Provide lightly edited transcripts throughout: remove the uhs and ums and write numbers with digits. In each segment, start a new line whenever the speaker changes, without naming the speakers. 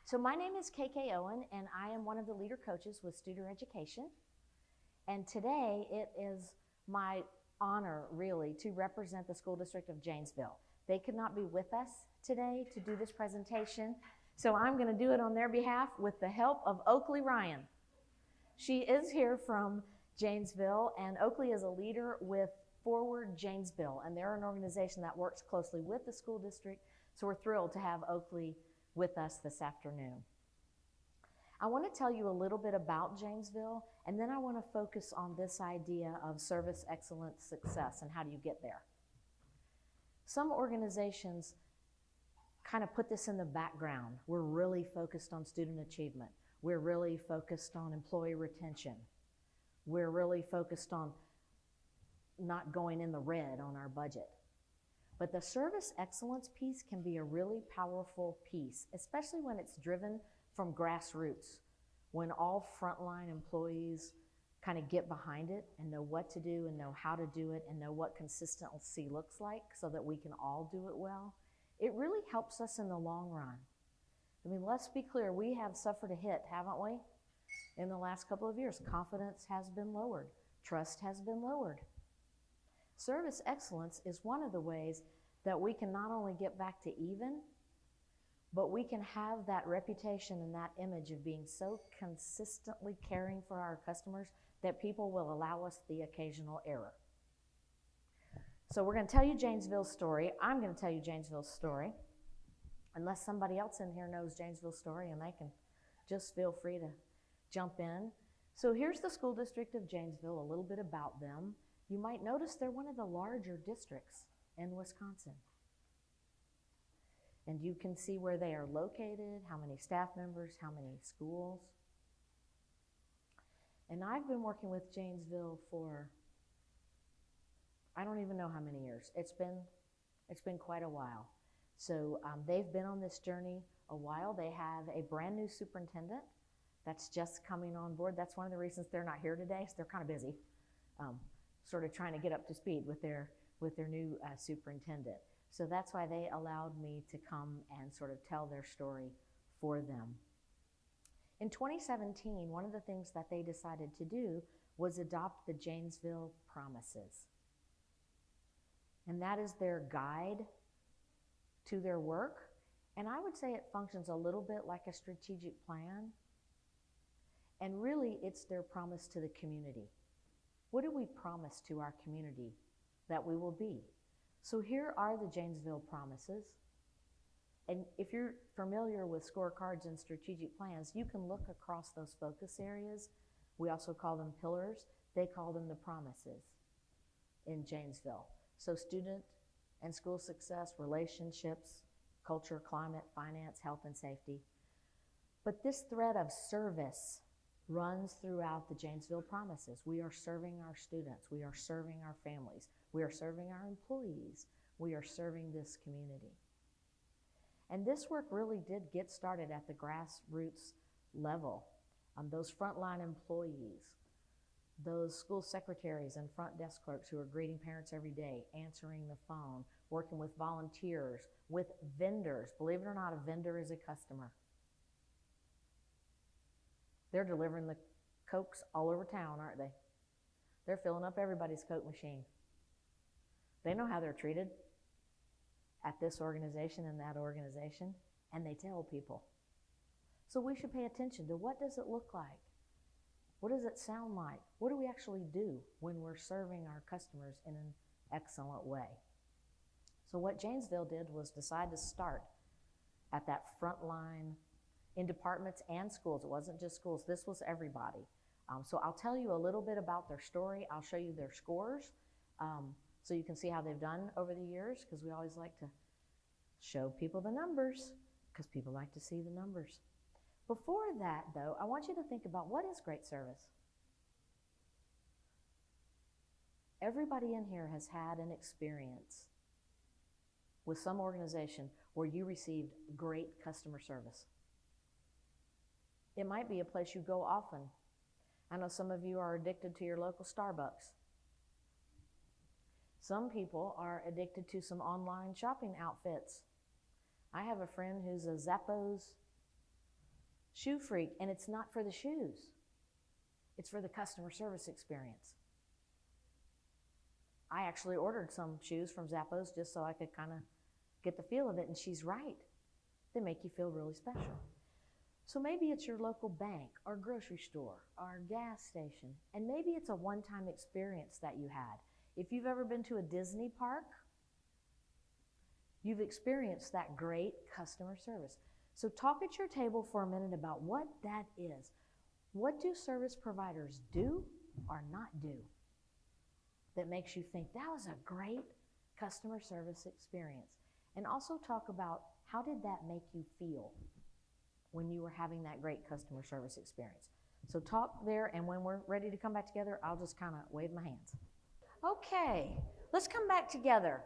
So my name is KK Owen, and I am one of the leader coaches with Student Education. And today it is my honor, really, to represent the School District of Janesville. They could not be with us today to do this presentation, so I'm going to do it on their behalf with the help of Oakley Ryan. She is here from Janesville, and Oakley is a leader with Forward Janesville, and they're an organization that works closely with the school district, so we're thrilled to have Oakley with us this afternoon. I want to tell you a little bit about Janesville, and then I want to focus on this idea of service excellence success and how do you get there. Some organizations kind of put this in the background. We're really focused on student achievement. We're really focused on employee retention. We're really focused on not going in the red on our budget. But the service excellence piece can be a really powerful piece, especially when it's driven from grassroots, when all frontline employees kind of get behind it and know what to do and know how to do it and know what consistency looks like so that we can all do it well. It really helps us in the long run. I mean, let's be clear, we have suffered a hit, haven't we? In the last couple of years, confidence has been lowered, trust has been lowered. Service excellence is one of the ways that we can not only get back to even, but we can have that reputation and that image of being so consistently caring for our customers that people will allow us the occasional error. So we're going to tell you Janesville's story. I'm going to tell you Janesville's story, unless somebody else in here knows Janesville's story, and they can just feel free to jump in. So here's the school district of Janesville, a little bit about them. You might notice they're one of the larger districts in Wisconsin. And you can see where they are located, how many staff members, how many schools. And I've been working with Janesville for, I don't even know how many years. It's been quite a while. So they've been on this journey a while. They have a brand new superintendent that's just coming on board. That's one of the reasons they're not here today, so they're kind of busy, sort of trying to get up to speed with their new superintendent. So that's why they allowed me to come and sort of tell their story for them. In 2017, one of the things that they decided to do was adopt the Janesville Promises. And that is their guide to their work. And I would say it functions a little bit like a strategic plan. And really, it's their promise to the community. What do we promise to our community that we will be? So here are the Janesville Promises. And if you're familiar with scorecards and strategic plans, you can look across those focus areas. We also call them pillars. They call them the promises in Janesville. So student and school success, relationships, culture, climate, finance, health, and safety. But this thread of service runs throughout the Janesville Promises. We are serving our students. We are serving our families. We are serving our employees. We are serving this community. And this work really did get started at the grassroots level. Those frontline employees, those school secretaries and front desk clerks who are greeting parents every day, answering the phone, working with volunteers, with vendors. Believe it or not, a vendor is a customer. They're delivering the Cokes all over town, aren't they? They're filling up everybody's Coke machine. They know how they're treated at this organization and that organization, and they tell people. So we should pay attention to what does it look like? What does it sound like? What do we actually do when we're serving our customers in an excellent way? So what Janesville did was decide to start at that front line in departments and schools. It wasn't just schools, this was everybody. So I'll tell you a little bit about their story. I'll show you their scores so you can see how they've done over the years, because we always like to show people the numbers because people like to see the numbers. Before that, though, I want you to think about what is great service. Everybody in here has had an experience with some organization where you received great customer service. It might be a place you go often. I know some of you are addicted to your local Starbucks. Some people are addicted to some online shopping outfits. I have a friend who's a Zappos shoe freak, and it's not for the shoes. It's for the customer service experience. I actually ordered some shoes from Zappos just so I could kind of get the feel of it, and she's right. They make you feel really special. So maybe it's your local bank or grocery store or gas station, and maybe it's a one-time experience that you had. If you've ever been to a Disney park, you've experienced that great customer service. So talk at your table for a minute about what that is. What do service providers do or not do that makes you think that was a great customer service experience? And also talk about how did that make you feel when you were having that great customer service experience. So talk there, and when we're ready to come back together, I'll just kind of wave my hands. Okay, let's come back together.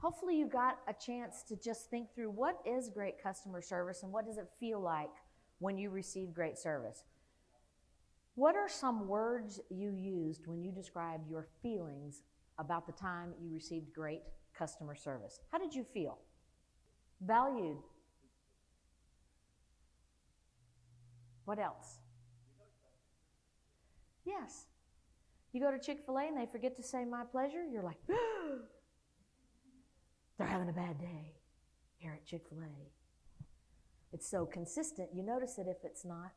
Hopefully you got a chance to just think through what is great customer service and what does it feel like when you receive great service. What are some words you used when you described your feelings about the time you received great customer service? How did you feel? Valued. What else? Yes. You go to Chick-fil-A and they forget to say my pleasure, you're like, they're having a bad day here at Chick-fil-A. It's so consistent, you notice it if it's not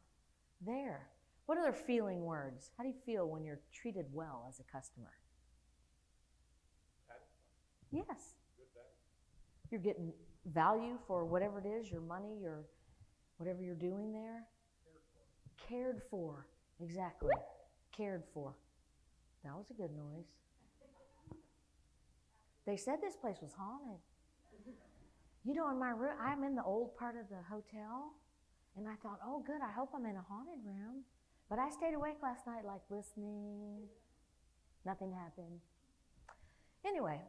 there. What other feeling words? How do you feel when you're treated well as a customer? Yes. You're getting value for whatever it is, your money, your whatever you're doing there. Cared for. Exactly. Cared for. That was a good noise. They said this place was haunted. You know, in my room, I'm in the old part of the hotel, and I thought, oh, good, I hope I'm in a haunted room. But I stayed awake last night, like listening. Nothing happened. Anyway,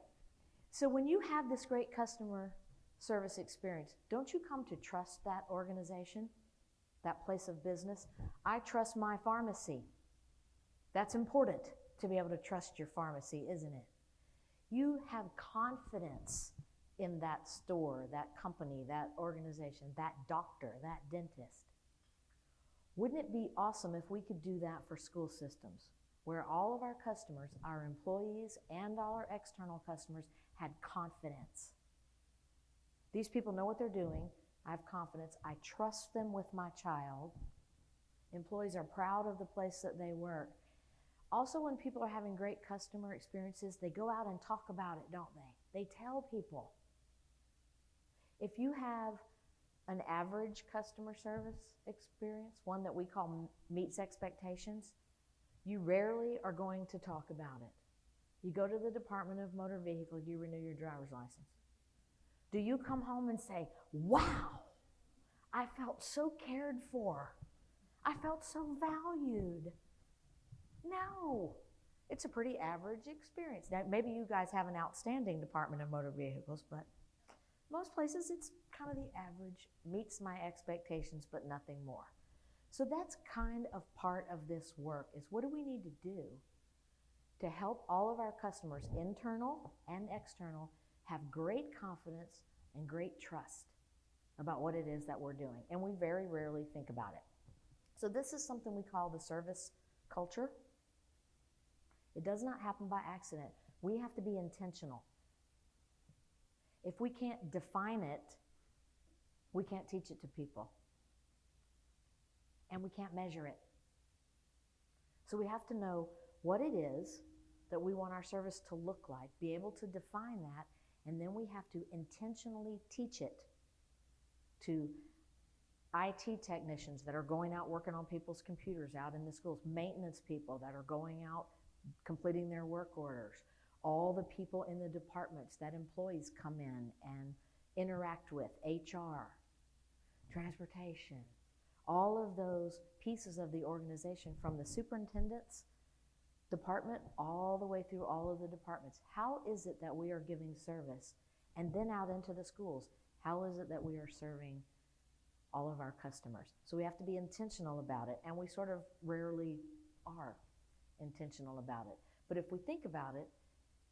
so when you have this great customer service experience, don't you come to trust that organization, that place of business? I trust my pharmacy. That's important to be able to trust your pharmacy, isn't it? You have confidence in that store, that company, that organization, that doctor, that dentist. Wouldn't it be awesome if we could do that for school systems, where all of our customers, our employees and our external customers, had confidence? These people know what they're doing. I have confidence. I trust them with my child. Employees are proud of the place that they work. Also, when people are having great customer experiences, they go out and talk about it, don't they? They tell people. If you have an average customer service experience, one that we call meets expectations, you rarely are going to talk about it. You go to the Department of Motor Vehicle, you renew your driver's license. Do you come home and say, wow, I felt so cared for. I felt so valued. No, it's a pretty average experience. Now, maybe you guys have an outstanding Department of Motor Vehicles, but most places it's kind of the average, meets my expectations, but nothing more. So that's kind of part of this work, is what do we need to do to help all of our customers, internal and external, have great confidence and great trust about what it is that we're doing. And we very rarely think about it. So this is something we call the service culture. It does not happen by accident. We have to be intentional. If we can't define it, we can't teach it to people. And we can't measure it. So we have to know what it is that we want our service to look like, be able to define that, and then we have to intentionally teach it to IT technicians that are going out working on people's computers out in the schools, maintenance people that are going out completing their work orders, all the people in the departments that employees come in and interact with, HR, transportation, all of those pieces of the organization, from the superintendent's department all the way through all of the departments. How is it that we are giving service? And then out into the schools, how is it that we are serving all of our customers? So we have to be intentional about it, and we sort of rarely are intentional about it. But if we think about it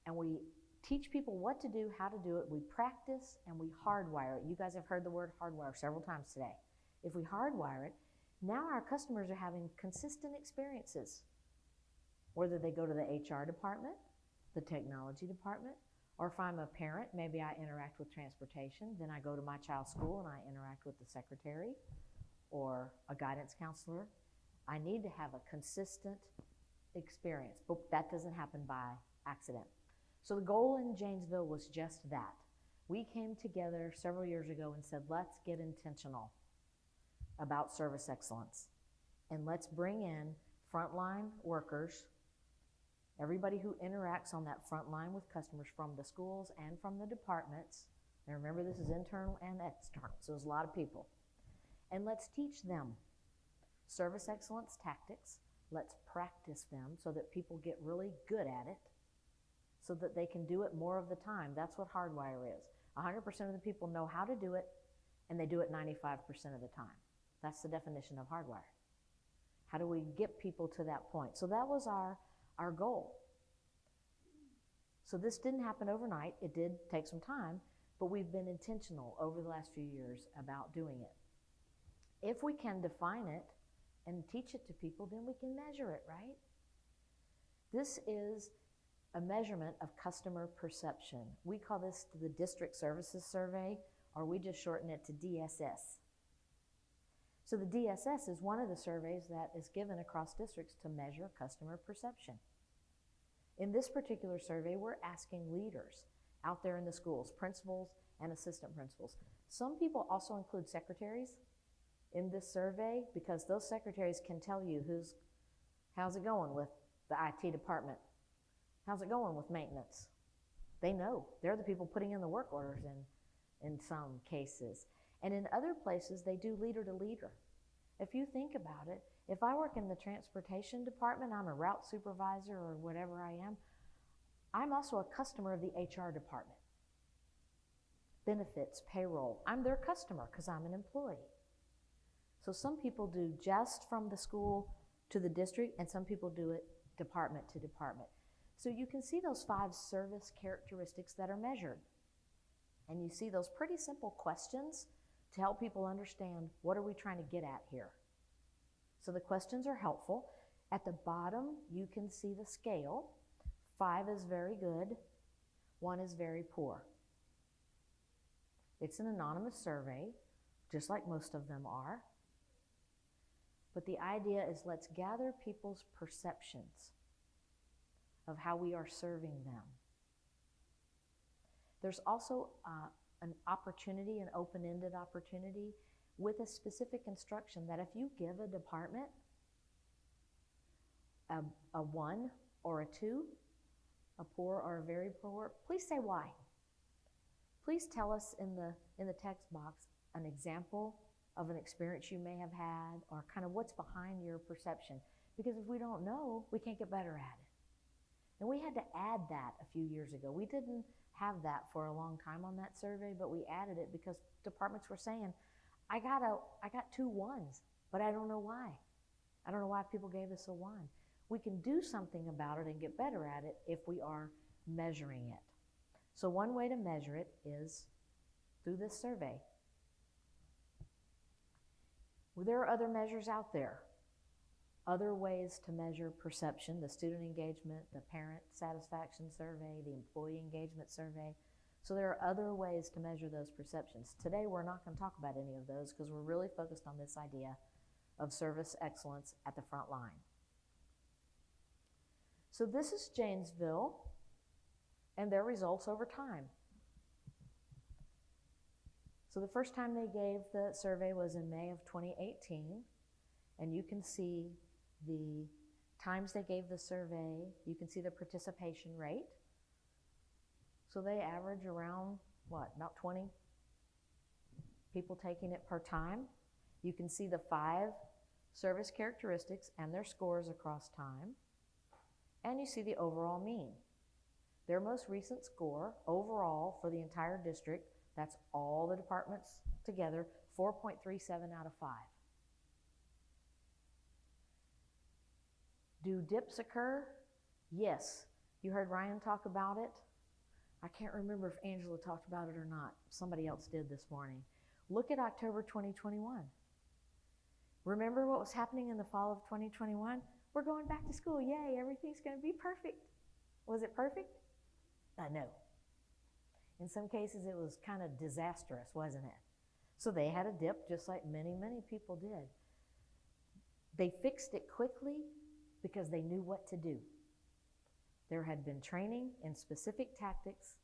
and we teach people what to do, how to do it, we practice and we hardwire it. You guys have heard the word hardwire several times today. If we hardwire it, now our customers are having consistent experiences. Whether they go to the HR department, the technology department, or if I'm a parent, maybe I interact with transportation, then I go to my child's school and I interact with the secretary or a guidance counselor. I need to have a consistent experience, but that doesn't happen by accident. So the goal in Janesville was just that. We came together several years ago and said, let's get intentional about service excellence. And let's bring in frontline workers, everybody who interacts on that front line with customers from the schools and from the departments. And remember, this is internal and external, so there's a lot of people. And let's teach them service excellence tactics. Let's practice them so that people get really good at it, so that they can do it more of the time. That's what hardwire is. 100% of the people know how to do it, and they do it 95% of the time. That's the definition of hardwire. How do we get people to that point? So that was our goal. So this didn't happen overnight. It did take some time, but we've been intentional over the last few years about doing it. If we can define it and teach it to people, then we can measure it, right? This is a measurement of customer perception. We call this the District Services Survey, or we just shorten it to DSS. So the DSS is one of the surveys that is given across districts to measure customer perception. In this particular survey, we're asking leaders out there in the schools, principals and assistant principals. Some people also include secretaries in this survey because those secretaries can tell you how's it going with the IT department? How's it going with maintenance? They know. They're the people putting in the work orders in some cases. And in other places, they do leader to leader. If you think about it, if I work in the transportation department, I'm a route supervisor or whatever I am, I'm also a customer of the HR department. Benefits, payroll, I'm their customer because I'm an employee. So some people do just from the school to the district, and some people do it department to department. So you can see those 5 service characteristics that are measured. And you see those pretty simple questions to help people understand what are we trying to get at here. So the questions are helpful. At the bottom, you can see the scale. 5 is very good, 1 is very poor. It's an anonymous survey, just like most of them are. But the idea is let's gather people's perceptions of how we are serving them. There's also an opportunity, an open-ended opportunity with a specific instruction that if you give a department a 1 or a 2, a poor or a very poor, please say why. Please tell us in the text box an example of an experience you may have had or kind of what's behind your perception. Because if we don't know, we can't get better at it. And we had to add that a few years ago. We didn't have that for a long time on that survey, but we added it because departments were saying, I got 2 1s, but I don't know why. I don't know why people gave us a 1. We can do something about it and get better at it if we are measuring it. So one way to measure it is through this survey. Well, there are other measures out there. Other ways to measure perception, the student engagement, the parent satisfaction survey, the employee engagement survey. So there are other ways to measure those perceptions. Today we're not going to talk about any of those because we're really focused on this idea of service excellence at the front line. So this is Janesville and their results over time. So the first time they gave the survey was in May of 2018, and you can see the times they gave the survey, you can see the participation rate. So they average around, about 20 people taking it per time. You can see the 5 service characteristics and their scores across time. And you see the overall mean. Their most recent score overall for the entire district, that's all the departments together, 4.37 out of 5. Do dips occur? Yes. You heard Ryan talk about it. I can't remember if Angela talked about it or not. Somebody else did this morning. Look at October 2021. Remember what was happening in the fall of 2021? We're going back to school. Yay, everything's going to be perfect. Was it perfect? No. In some cases, it was kind of disastrous, wasn't it? So they had a dip, just like many, many people did. They fixed it quickly because they knew what to do. There had been training in specific tactics.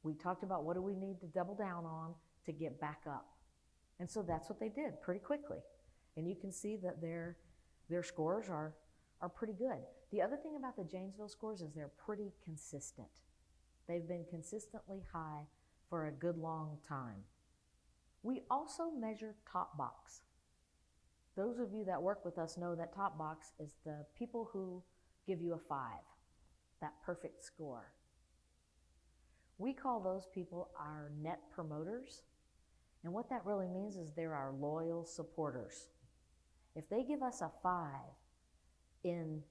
We talked about what do we need to double down on to get back up. And so that's what they did pretty quickly. And you can see that their scores are pretty good. The other thing about the Janesville scores is they're pretty consistent. They've been consistently high for a good long time. We also measure top box. Those of you that work with us know that top box is the people who give you a 5, that perfect score. We call those people our net promoters. And what that really means is they're our loyal supporters. If they give us a 5 in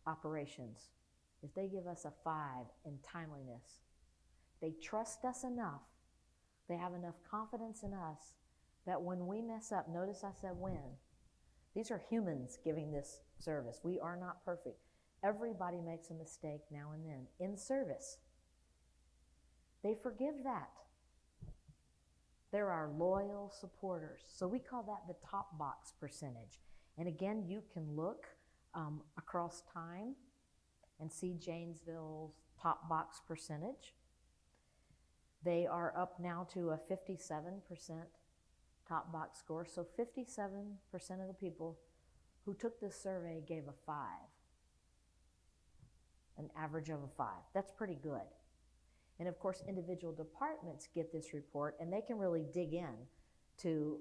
operations, if they give us a 5 in timeliness, they trust us enough, they have enough confidence in us that when we mess up, notice I said when, these are humans giving this service. We are not perfect. Everybody makes a mistake now and then in service. They forgive that. They're our loyal supporters. So we call that the top box percentage. And again, you can look across time and see Janesville's top box percentage. They are up now to a 57% top box score. So 57% of the people who took this survey gave a 5, an average of a 5. That's pretty good. And of course, individual departments get this report and they can really dig in to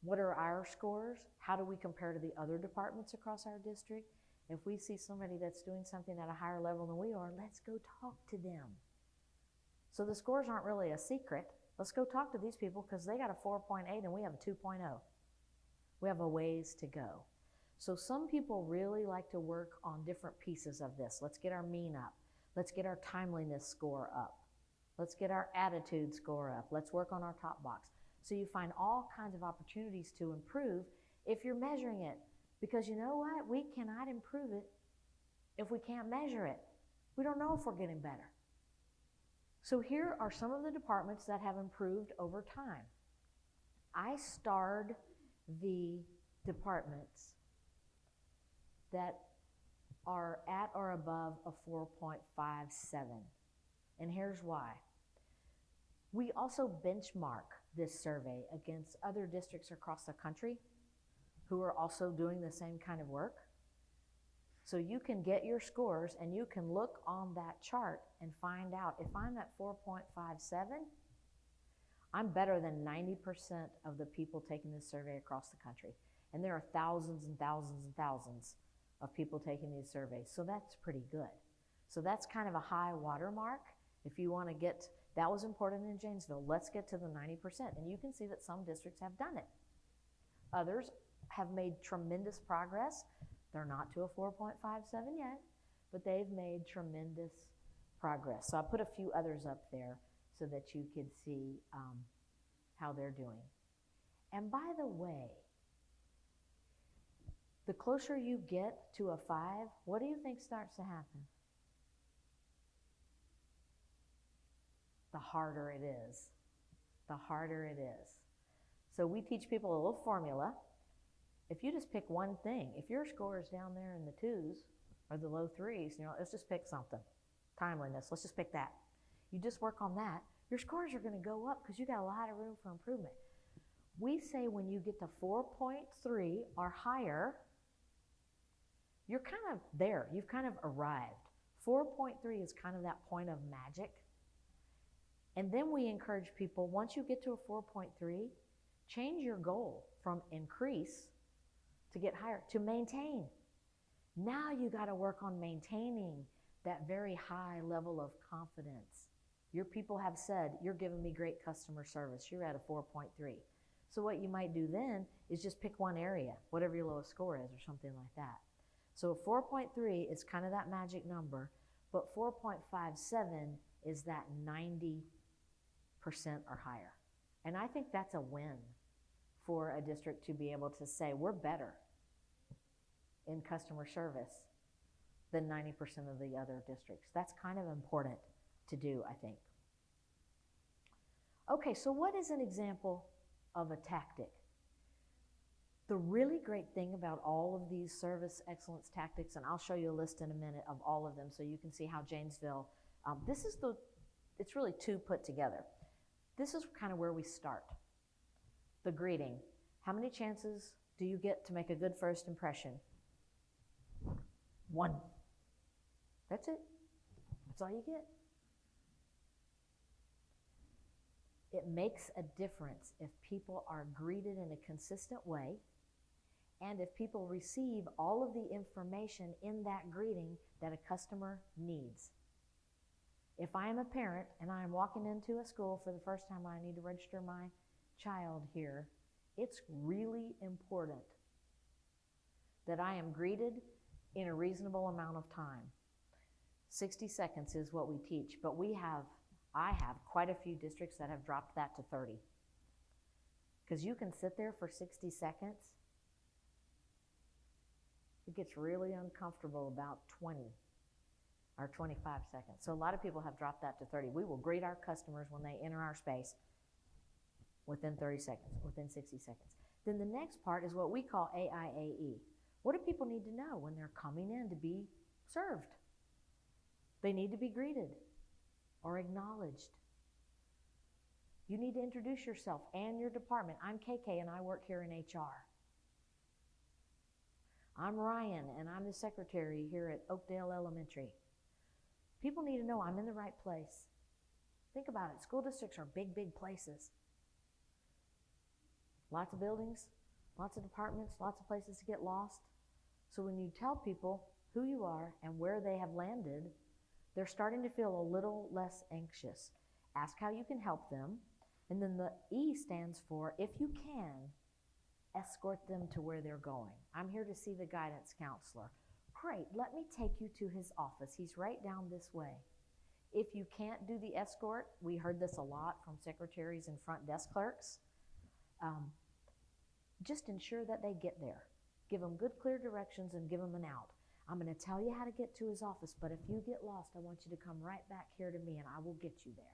what are our scores? How do we compare to the other departments across our district? If we see somebody that's doing something at a higher level than we are, let's go talk to them. So the scores aren't really a secret. Let's go talk to these people because they got a 4.8 and we have a 2.0. We have a ways to go. So some people really like to work on different pieces of this. Let's get our mean up. Let's get our timeliness score up. Let's get our attitude score up. Let's work on our top box. So you find all kinds of opportunities to improve if you're measuring it. Because you know what? We cannot improve it if we can't measure it. We don't know if we're getting better. So here are some of the departments that have improved over time. I starred the departments that are at or above a 4.57. And here's why. We also benchmark this survey against other districts across the country who are also doing the same kind of work. So you can get your scores and you can look on that chart and find out if I'm at 4.57, I'm better than 90% of the people taking this survey across the country. And there are thousands and thousands and thousands of people taking these surveys. So that's pretty good. So that's kind of a high watermark. If you want to get, that was important in Janesville. Let's get to the 90%. And you can see that some districts have done it. Others have made tremendous progress. They're not to a 4.57 yet, but they've made tremendous progress. So I put a few others up there so that you could see how they're doing. And by the way, the closer you get to a 5, what do you think starts to happen? The harder it is. The harder it is. So we teach people a little formula. If you just pick one thing, if your score is down there in the 2s or the low 3s, let's just pick something. Timeliness, let's just pick that. You just work on that. Your scores are going to go up because you got a lot of room for improvement. We say when you get to 4.3 or higher, you're kind of there. You've kind of arrived. 4.3 is kind of that point of magic. And then we encourage people, once you get to a 4.3, change your goal from increase to get higher to maintain. Now you got to work on maintaining that very high level of confidence. Your people have said, you're giving me great customer service. You're at a 4.3. So what you might do then is just pick one area, whatever your lowest score is or something like that. So 4.3 is kind of that magic number, but 4.57 is that 90% or higher. And I think that's a win for a district to be able to say, we're better in customer service than 90% of the other districts. That's kind of important to do, I think. Okay, so what is an example of a tactic? The really great thing about all of these service excellence tactics, and I'll show you a list in a minute of all of them so you can see how Janesville, it's really two put together. This is kind of where we start. The greeting. How many chances do you get to make a good first impression? 1. That's it. That's all you get. It makes a difference if people are greeted in a consistent way and if people receive all of the information in that greeting that a customer needs. If I am a parent and I am walking into a school for the first time, I need to register my child here, it's really important that I am greeted in a reasonable amount of time. 60 seconds is what we teach, but I have quite a few districts that have dropped that to 30. Because you can sit there for 60 seconds. It gets really uncomfortable about 20 or 25 seconds. So a lot of people have dropped that to 30. We will greet our customers when they enter our space within 30 seconds, within 60 seconds. Then the next part is what we call AIAE. What do people need to know when they're coming in to be served? They need to be greeted or acknowledged. You need to introduce yourself and your department. I'm KK and I work here in HR. I'm Ryan and I'm the secretary here at Oakdale Elementary. People need to know I'm in the right place. Think about it. School districts are big, big places. Lots of buildings, lots of departments, lots of places to get lost. So when you tell people who you are and where they have landed, they're starting to feel a little less anxious. Ask how you can help them. And then the E stands for, if you can, escort them to where they're going. I'm here to see the guidance counselor. Great, let me take you to his office. He's right down this way. If you can't do the escort, we heard this a lot from secretaries and front desk clerks, just ensure that they get there. Give them good, clear directions and give them an out. I'm going to tell you how to get to his office, but if you get lost, I want you to come right back here to me and I will get you there.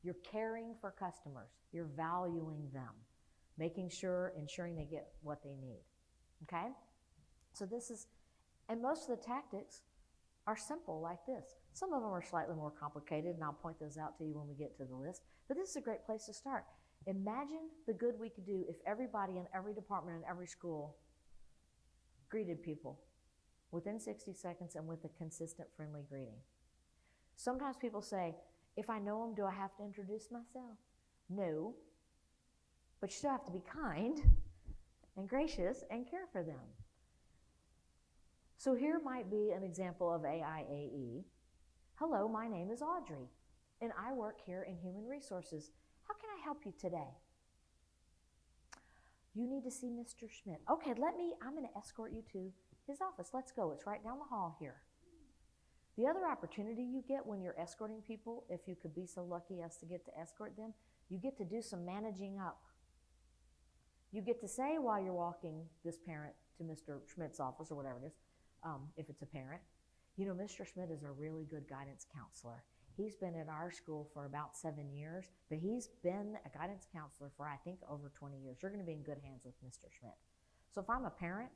You're caring for customers. You're valuing them, ensuring they get what they need. Okay? So and most of the tactics are simple like this. Some of them are slightly more complicated, and I'll point those out to you when we get to the list. But this is a great place to start. Imagine the good we could do if everybody in every department in every school greeted people within 60 seconds and with a consistent, friendly greeting. Sometimes people say, if I know them, do I have to introduce myself? No, but you still have to be kind and gracious and care for them. So here might be an example of AIAE. Hello, my name is Audrey, and I work here in Human Resources. How can I help you today? You need to see Mr. Schmidt. Okay, I'm going to escort you to his office. Let's go. It's right down the hall here. The other opportunity you get when you're escorting people, if you could be so lucky as to get to escort them, you get to do some managing up. You get to say while you're walking this parent to Mr. Schmidt's office or whatever it is, if it's a parent, you know, Mr. Schmidt is a really good guidance counselor. He's been at our school for about 7 years, but he's been a guidance counselor for, I think, over 20 years. You're going to be in good hands with Mr. Schmidt. So if I'm a parent,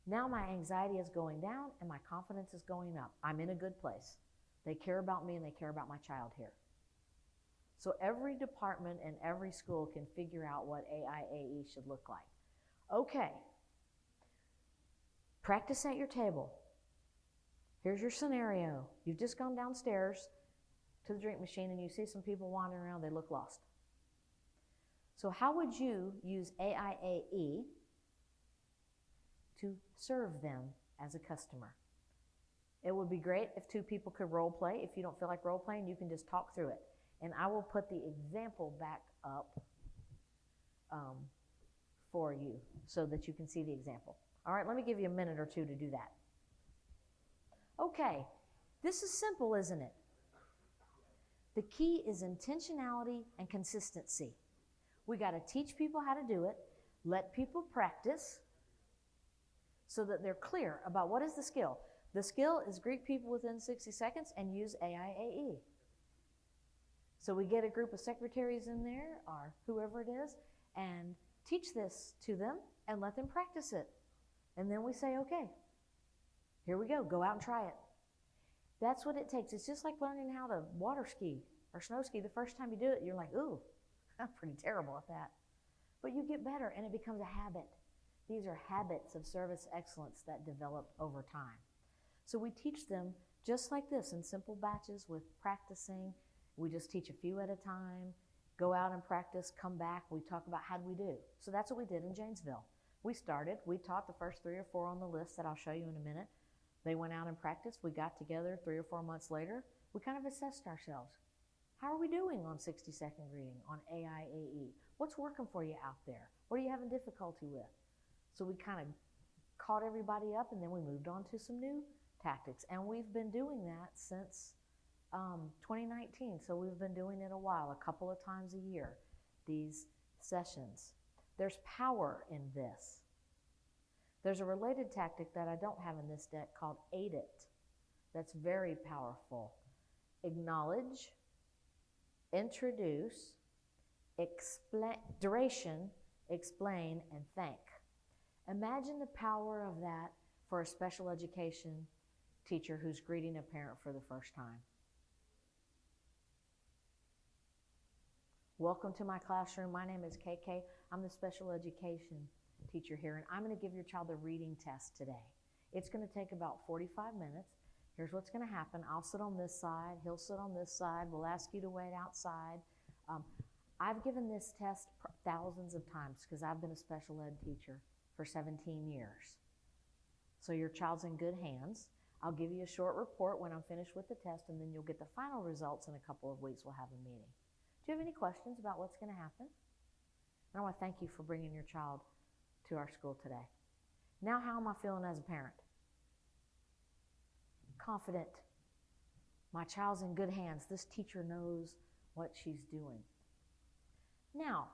now my anxiety is going down and my confidence is going up. I'm in a good place. They care about me and they care about my child here. So every department and every school can figure out what AIAE should look like. Okay. Practice at your table. Here's your scenario. You've just gone downstairs to the drink machine and you see some people wandering around. They look lost. So how would you use AIAE to serve them as a customer? It would be great if 2 people could role play. If you don't feel like role playing, you can just talk through it. And I will put the example back up for you so that you can see the example. All right, let me give you a minute or 2 to do that. Okay, this is simple, isn't it? The key is intentionality and consistency. We got to teach people how to do it, let people practice so that they're clear about what is the skill. The skill is greet people within 60 seconds and use AIAE. So we get a group of secretaries in there, or whoever it is, and teach this to them and let them practice it. And then we say, okay, here we go out and try it. That's what it takes. It's just like learning how to water ski or snow ski. The first time you do it, you're like, ooh, I'm pretty terrible at that. But you get better and it becomes a habit. These are habits of service excellence that develop over time. So we teach them just like this in simple batches with practicing. We just teach a few at a time, go out and practice, come back. We talk about how do we do. So that's what we did in Janesville. We taught the first 3 or 4 on the list that I'll show you in a minute. They went out and practiced. We got together 3 or 4 months later. We kind of assessed ourselves. How are we doing on 60-second greeting, on AIAE? What's working for you out there? What are you having difficulty with? So we kind of caught everybody up, and then we moved on to some new tactics. And we've been doing that since 2019. So we've been doing it a while, a couple of times a year, these sessions. There's power in this. There's a related tactic that I don't have in this deck called Aid It. That's very powerful. Acknowledge, introduce, explain, duration, explain, and thank. Imagine the power of that for a special education teacher who's greeting a parent for the first time. Welcome to my classroom. My name is KK. I'm the special education teacher here, and I'm going to give your child a reading test today. It's going to take about 45 minutes. Here's what's going to happen. I'll sit on this side. He'll sit on this side. We'll ask you to wait outside. I've given this test thousands of times because I've been a special ed teacher for 17 years. So your child's in good hands. I'll give you a short report when I'm finished with the test, and then you'll get the final results in a couple of weeks. We'll have a meeting. Do you have any questions about what's going to happen? And I want to thank you for bringing your child to our school today. Now, how am I feeling as a parent? Confident. My child's in good hands. This teacher knows what she's doing. Now,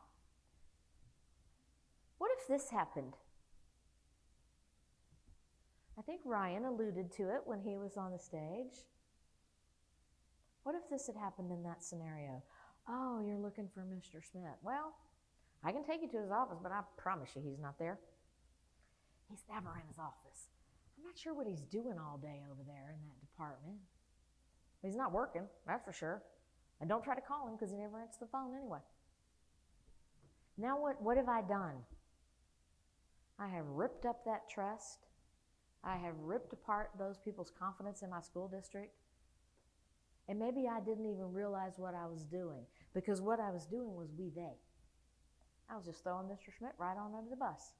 what if this happened? I think Ryan alluded to it when he was on the stage. What if this had happened in that scenario? Oh, you're looking for Mr. Smith. Well, I can take you to his office, but I promise you he's not there. He's never in his office. I'm not sure what he's doing all day over there in that department. He's not working, that's for sure. And don't try to call him because he never answers the phone anyway. Now what have I done? I have ripped up that trust. I have ripped apart those people's confidence in my school district. And maybe I didn't even realize what I was doing, because what I was doing was we, they. I was just throwing Mr. Schmidt right on under the bus.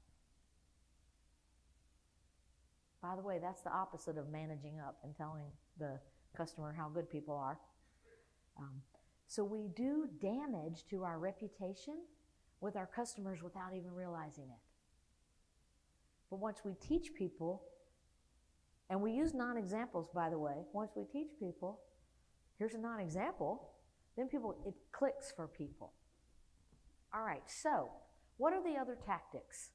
By the way, that's the opposite of managing up and telling the customer how good people are. So we do damage to our reputation with our customers without even realizing it. But once we teach people, and we use non-examples, by the way, once we teach people, here's a non-example, then it clicks for people. All right, so what are the other tactics?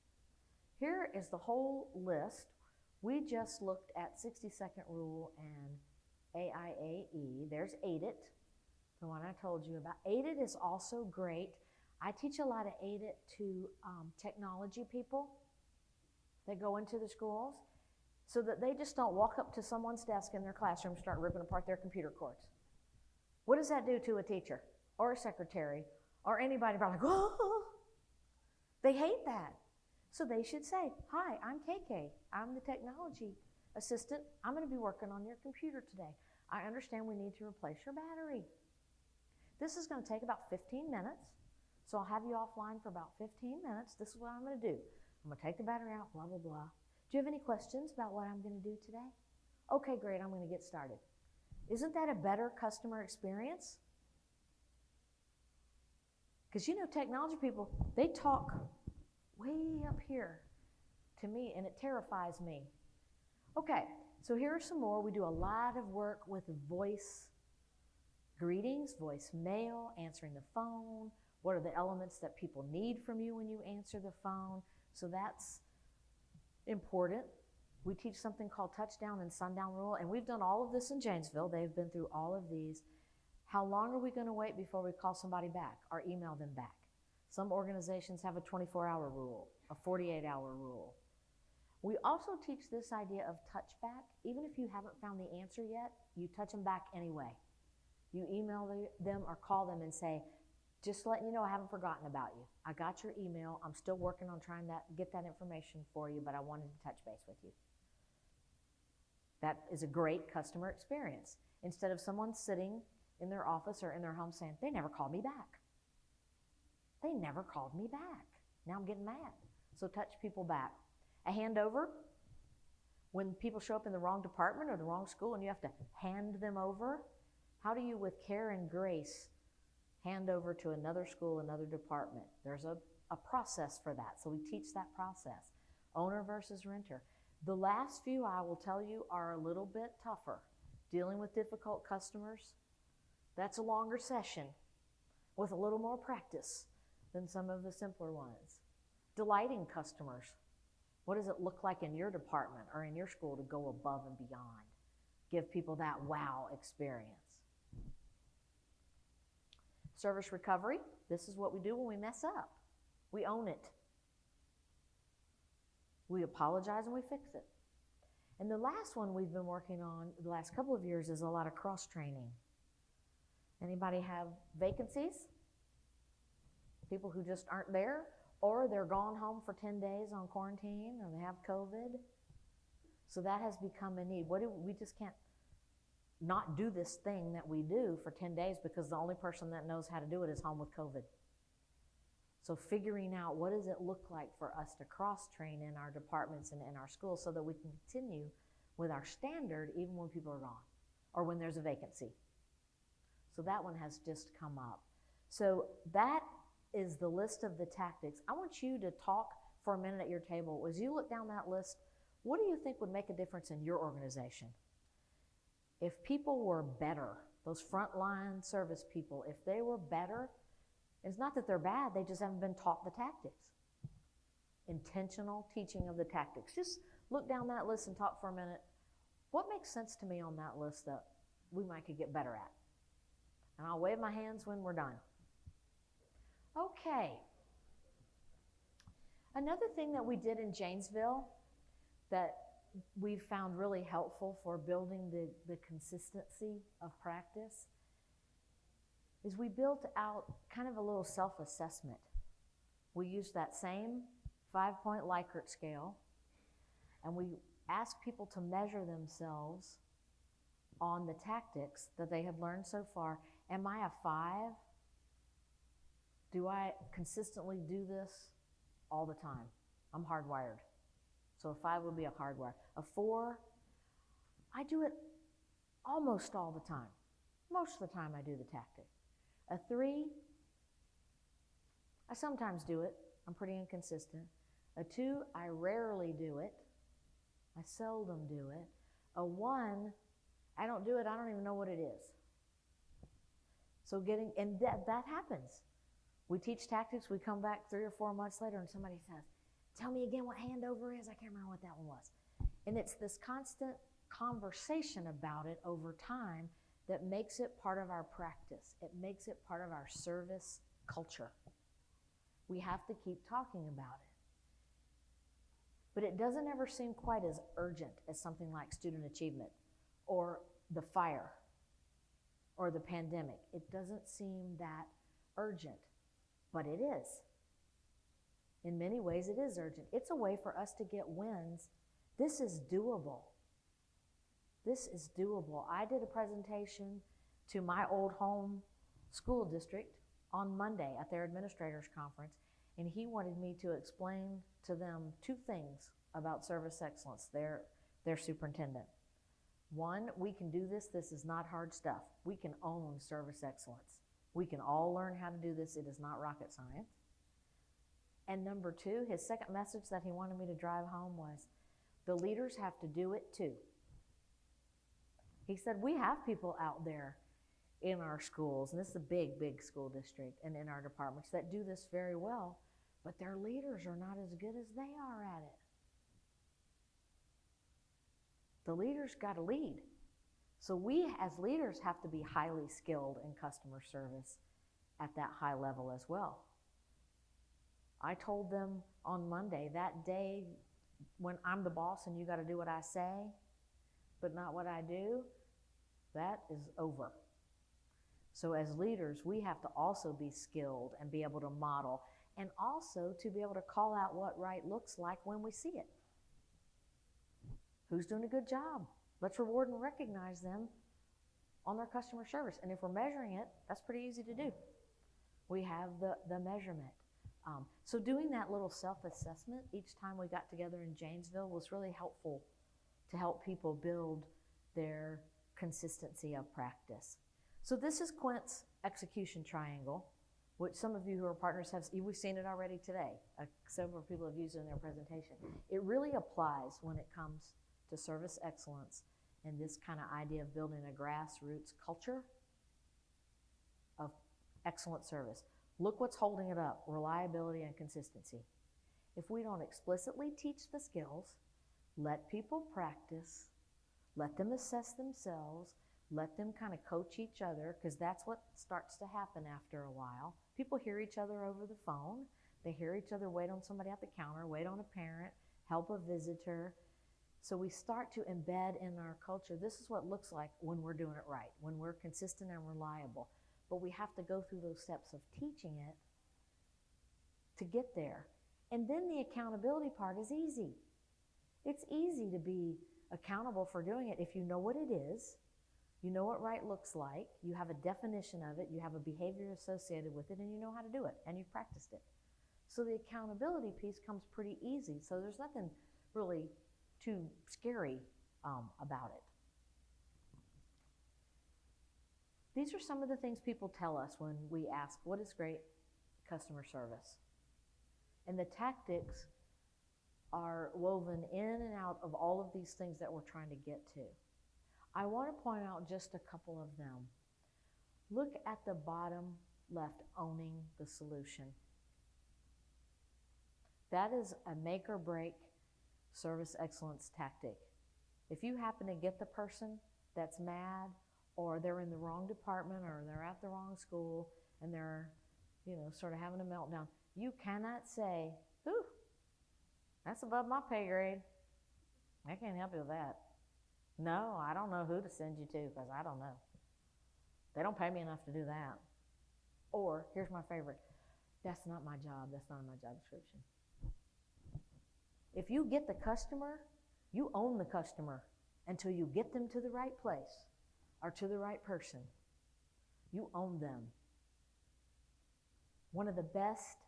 Here is the whole list. We just looked at 60-second rule and AIAE. There's Aid It, the one I told you about. Aid It is also great. I teach a lot of Aid It to technology people that go into the schools so that they just don't walk up to someone's desk in their classroom and start ripping apart their computer cords. What does that do to a teacher or a secretary or anybody? Like, oh, they hate that. So they should say, hi, I'm KK. I'm the technology assistant. I'm going to be working on your computer today. I understand we need to replace your battery. This is going to take about 15 minutes. So I'll have you offline for about 15 minutes. This is what I'm going to do. I'm going to take the battery out, blah, blah, blah. Do you have any questions about what I'm going to do today? Okay, great. I'm going to get started. Isn't that a better customer experience? Because technology people, they talk way up here to me, and it terrifies me. Okay, so here are some more. We do a lot of work with voice greetings, voicemail, answering the phone, What are the elements that people need from you when you answer the phone? So that's important. We teach something called touchdown and sundown rule, and we've done all of this in Janesville. They've been through all of these. How long are we going to wait before we call somebody back or email them back? Some organizations have a 24-hour rule, a 48-hour rule. We also teach this idea of touchback. Even if you haven't found the answer yet, you touch them back anyway. You email them or call them and say, just letting you know I haven't forgotten about you. I got your email. I'm still working on trying to get that information for you, but I wanted to touch base with you. That is a great customer experience. Instead of someone sitting in their office or in their home saying, they never called me back. They never called me back. Now I'm getting mad. So touch people back. A handover, when people show up in the wrong department or the wrong school and you have to hand them over, how do you, with care and grace, hand over to another school, another department? There's a process for that, so we teach that process. Owner versus renter. The last few, I will tell you, are a little bit tougher. Dealing with difficult customers, that's a longer session with a little more practice than some of the simpler ones. Delighting customers. What does it look like in your department or in your school to go above and beyond? Give people that wow experience. Service recovery. This is what we do when we mess up. We own it. We apologize and we fix it. And the last one we've been working on the last couple of years is a lot of cross-training. Anybody have vacancies? People who just aren't there? Or they're gone home for 10 days on quarantine or they have COVID. So that has become a need. We just can't not do this thing that we do for 10 days because the only person that knows how to do it is home with COVID. So figuring out what does it look like for us to cross-train in our departments and in our schools so that we can continue with our standard even when people are gone or when there's a vacancy. So that one has just come up. So that is the list of the tactics. I want you to talk for a minute at your table. As you look down that list, what do you think would make a difference in your organization? If people were better, those frontline service people, if they were better, it's not that they're bad, they just haven't been taught the tactics. Intentional teaching of the tactics. Just look down that list and talk for a minute. What makes sense to me on that list that we might could get better at? And I'll wave my hands when we're done. Okay. Another thing that we did in Janesville that we found really helpful for building the consistency of practice is we built out kind of a little self-assessment. We used that same 5-point Likert scale, and we asked people to measure themselves on the tactics that they have learned so far. Am I a 5? Do I consistently do this all the time? I'm hardwired. So a 5 would be a hardwire. A 4, I do it almost all the time. Most of the time I do the tactic. A 3, I sometimes do it. I'm pretty inconsistent. A 2, I rarely do it. I seldom do it. A 1, I don't do it. I don't even know what it is. So and that happens. We teach tactics. We come back 3 or 4 months later and somebody says, tell me again what handover is. I can't remember what that one was. And it's this constant conversation about it over time that makes it part of our practice. It makes it part of our service culture. We have to keep talking about it. But it doesn't ever seem quite as urgent as something like student achievement or the fire or the pandemic. It doesn't seem that urgent, but it is. In many ways, it is urgent. It's a way for us to get wins. This is doable. This is doable. I did a presentation to my old home school district on Monday at their administrators conference, and he wanted me to explain to them 2 things about service excellence, their superintendent. 1, we can do this. This is not hard stuff. We can own service excellence. We can all learn how to do this. It is not rocket science. And number 2, his second message that he wanted me to drive home was, the leaders have to do it too. He said, we have people out there in our schools, and this is a big, big school district, and in our departments that do this very well, but their leaders are not as good as they are at it. The leaders got to lead. So we as leaders have to be highly skilled in customer service at that high level as well. I told them on Monday, that day when I'm the boss and you got to do what I say, but not what I do, that is over. So as leaders, we have to also be skilled and be able to model, and also to be able to call out what right looks like when we see it. Who's doing a good job? Let's reward and recognize them on their customer service. And if we're measuring it, that's pretty easy to do. We have the measurement. So doing that little self-assessment each time we got together in Janesville was really helpful to help people build their consistency of practice. So this is Quint's execution triangle, which some of you who are partners we've seen it already today. Several people have used it in their presentation. It really applies when it comes to service excellence and this kind of idea of building a grassroots culture of excellent service. Look what's holding it up: reliability and consistency. If we don't explicitly teach the skills, let people practice, let them assess themselves, let them kind of coach each other, because that's what starts to happen after a while. People hear each other over the phone. They hear each other wait on somebody at the counter, wait on a parent, help a visitor. So we start to embed in our culture, this is what it looks like when we're doing it right, when we're consistent and reliable. But we have to go through those steps of teaching it to get there. And then the accountability part is easy. It's easy to be accountable for doing it if you know what it is, you know what right looks like, you have a definition of it, you have a behavior associated with it, and you know how to do it, and you've practiced it. So the accountability piece comes pretty easy. So there's nothing really too scary about it. These are some of the things people tell us when we ask, what is great customer service? And the tactics are woven in and out of all of these things that we're trying to get to. I want to point out just a couple of them. Look at the bottom left, owning the solution. That is a make or break service excellence tactic. If you happen to get the person that's mad, or they're in the wrong department, or they're at the wrong school, and they're, sort of having a meltdown, you cannot say, "Ooh, that's above my pay grade. I can't help you with that. No, I don't know who to send you to, because I don't know. They don't pay me enough to do that." Or, here's my favorite, "That's not my job. That's not in my job description." If you get the customer, you own the customer until you get them to the right place or to the right person. You own them. One of the best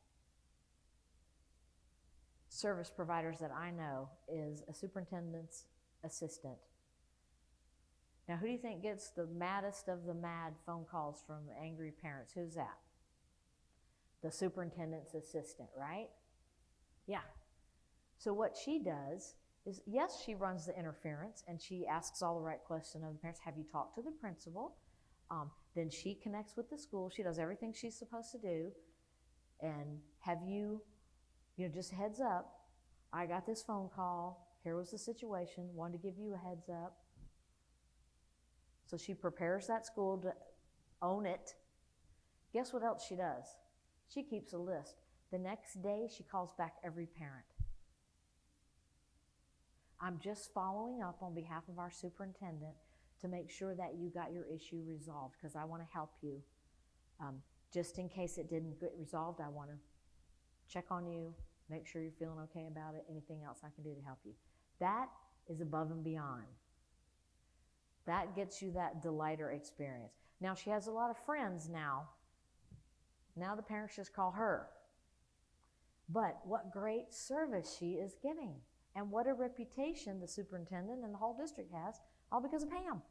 service providers that I know is a superintendent's assistant. Now, who do you think gets the maddest of the mad phone calls from angry parents? Who's that? The superintendent's assistant, right? Yeah. So what she does is, yes, she runs the interference and she asks all the right questions of the parents. Have you talked to the principal? Then she connects with the school. She does everything she's supposed to do. And have you, just heads up, I got this phone call. Here was the situation. Wanted to give you a heads up. So she prepares that school to own it. Guess what else she does? She keeps a list. The next day, she calls back every parent. I'm just following up on behalf of our superintendent to make sure that you got your issue resolved, because I want to help you. Just in case it didn't get resolved, I want to check on you, make sure you're feeling okay about it, anything else I can do to help you. That is above and beyond. That gets you that delighter experience. Now, she has a lot of friends now. Now the parents just call her. But what great service she is giving. And what a reputation the superintendent and the whole district has, all because of Pam.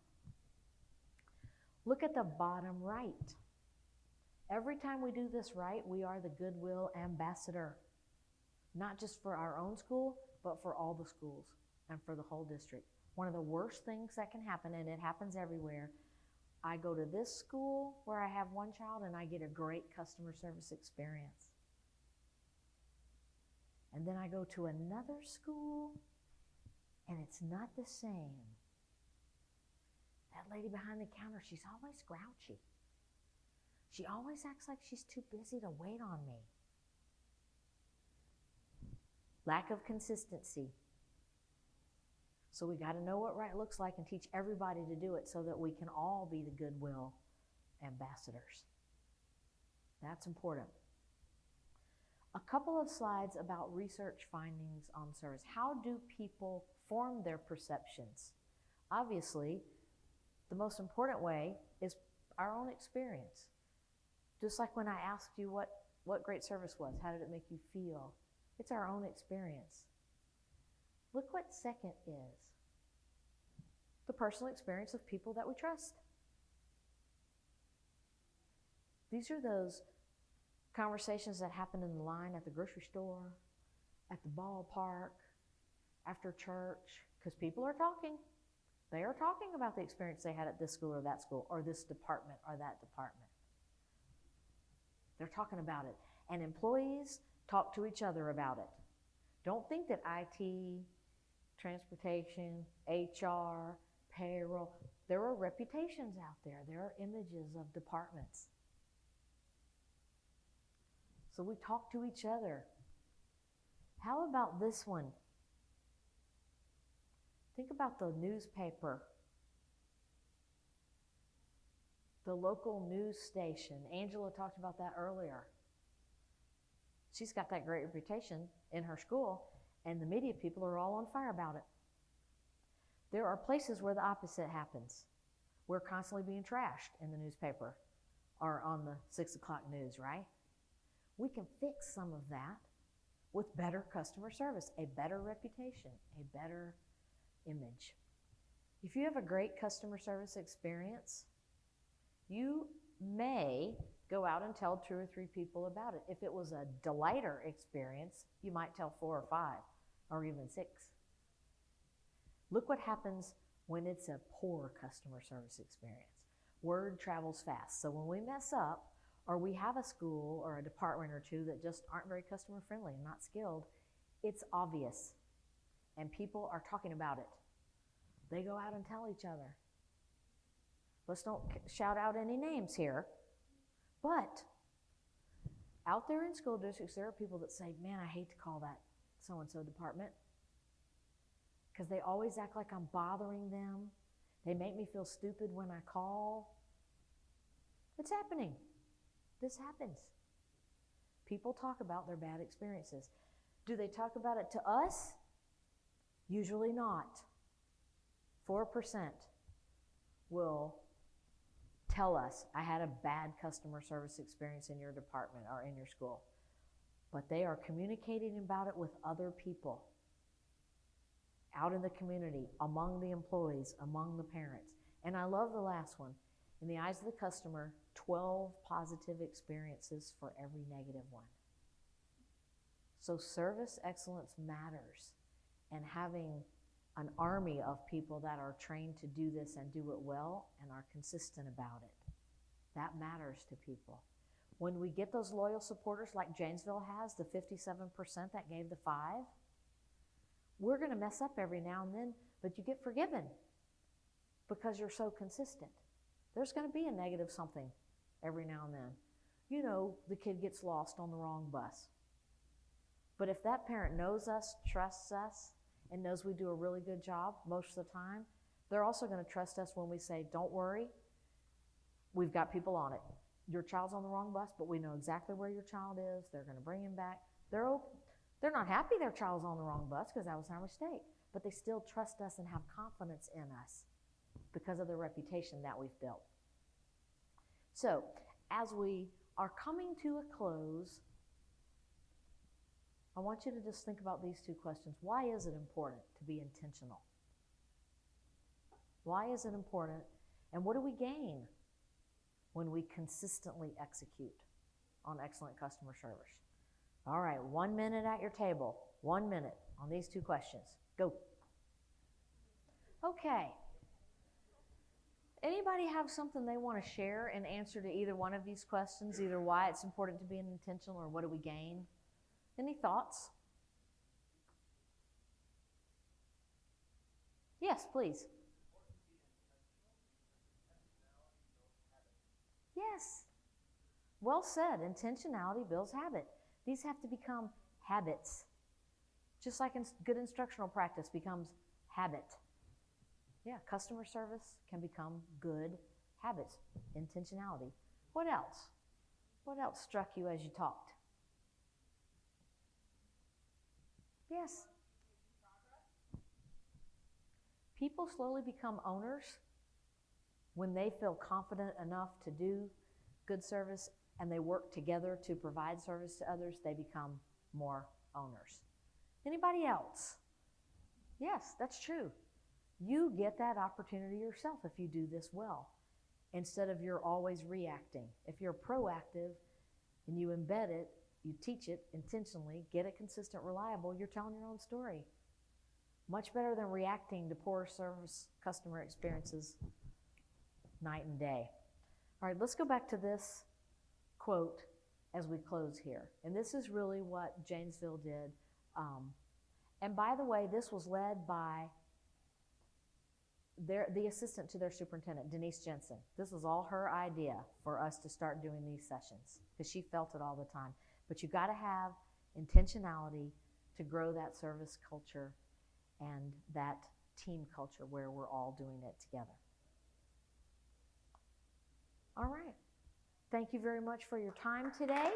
Look at the bottom right. Every time we do this right, we are the goodwill ambassador. Not just for our own school, but for all the schools and for the whole district. One of the worst things that can happen, and it happens everywhere, I go to this school where I have one child and I get a great customer service experience. And then I go to another school and it's not the same. That lady behind the counter, she's always grouchy. She always acts like she's too busy to wait on me. Lack of consistency. So we got to know what right looks like and teach everybody to do it so that we can all be the goodwill ambassadors. That's important. A couple of slides about research findings on service. How do people form their perceptions? Obviously, the most important way is our own experience. Just like when I asked you what great service was, how did it make you feel? It's our own experience. Look what second is. The personal experience of people that we trust. These are those conversations that happen in the line at the grocery store, at the ballpark, after church, because people are talking. They are talking about the experience they had at this school or that school, or this department or that department. They're talking about it. And employees talk to each other about it. Don't think that IT, transportation, HR, payroll, there are reputations out there. There are images of departments. So we talk to each other. How about this one? Think about the newspaper, the local news station. Angela talked about that earlier. She's got that great reputation in her school, and the media people are all on fire about it. There are places where the opposite happens. We're constantly being trashed in the newspaper or on the 6 o'clock news, right? We can fix some of that with better customer service, a better reputation, a better image. If you have a great customer service experience, you may go out and tell 2 or 3 people about it. If it was a delighter experience, you might tell 4 or 5 or even 6. Look what happens when it's a poor customer service experience. Word travels fast. So when we mess up, or we have a school or a department or 2 that just aren't very customer friendly and not skilled, it's obvious. And people are talking about it. They go out and tell each other. Let's don't shout out any names here. But out there in school districts, there are people that say, man, I hate to call that so-and-so department because they always act like I'm bothering them. They make me feel stupid when I call. It's happening. This happens. People talk about their bad experiences. Do they talk about it to us? Usually not. 4% will tell us, I had a bad customer service experience in your department or in your school. But they are communicating about it with other people out in the community, among the employees, among the parents. And I love the last one. In the eyes of the customer, 12 positive experiences for every negative one. So service excellence matters, and having an army of people that are trained to do this and do it well and are consistent about it, that matters to people. When we get those loyal supporters like Janesville has, the 57% that gave the 5, we're going to mess up every now and then, but you get forgiven because you're so consistent. There's going to be a negative something every now and then. You know, the kid gets lost on the wrong bus. But if that parent knows us, trusts us, and knows we do a really good job most of the time, they're also going to trust us when we say, don't worry, we've got people on it. Your child's on the wrong bus, but we know exactly where your child is. They're going to bring him back. They're not happy their child's on the wrong bus because that was our mistake, but they still trust us and have confidence in us because of the reputation that we've built. So, as we are coming to a close, I want you to just think about these 2 questions. Why is it important to be intentional? Why is it important? And what do we gain when we consistently execute on excellent customer service? All right, 1 minute at your table. 1 minute on these 2 questions. Go. Okay. Anybody have something they want to share in answer to either one of these questions, either why it's important to be intentional or what do we gain? Any thoughts? Yes, please. Yes. Well said. Intentionality builds habit. These have to become habits. Just like good instructional practice becomes habit. Yeah, customer service can become good habits. Intentionality. What else? What else struck you as you talked? Yes. People slowly become owners when they feel confident enough to do good service and they work together to provide service to others. They become more owners. Anybody else? Yes, that's true. You get that opportunity yourself if you do this well, instead of you're always reacting. If you're proactive and you embed it, you teach it intentionally, get it consistent, reliable, you're telling your own story. Much better than reacting to poor service customer experiences night and day. All right, let's go back to this quote as we close here. And this is really what Janesville did. And by the way, this was led by the assistant to their superintendent, Denise Jensen. This was all her idea for us to start doing these sessions because she felt it all the time. But you got to have intentionality to grow that service culture and that team culture where we're all doing it together. All right. Thank you very much for your time today.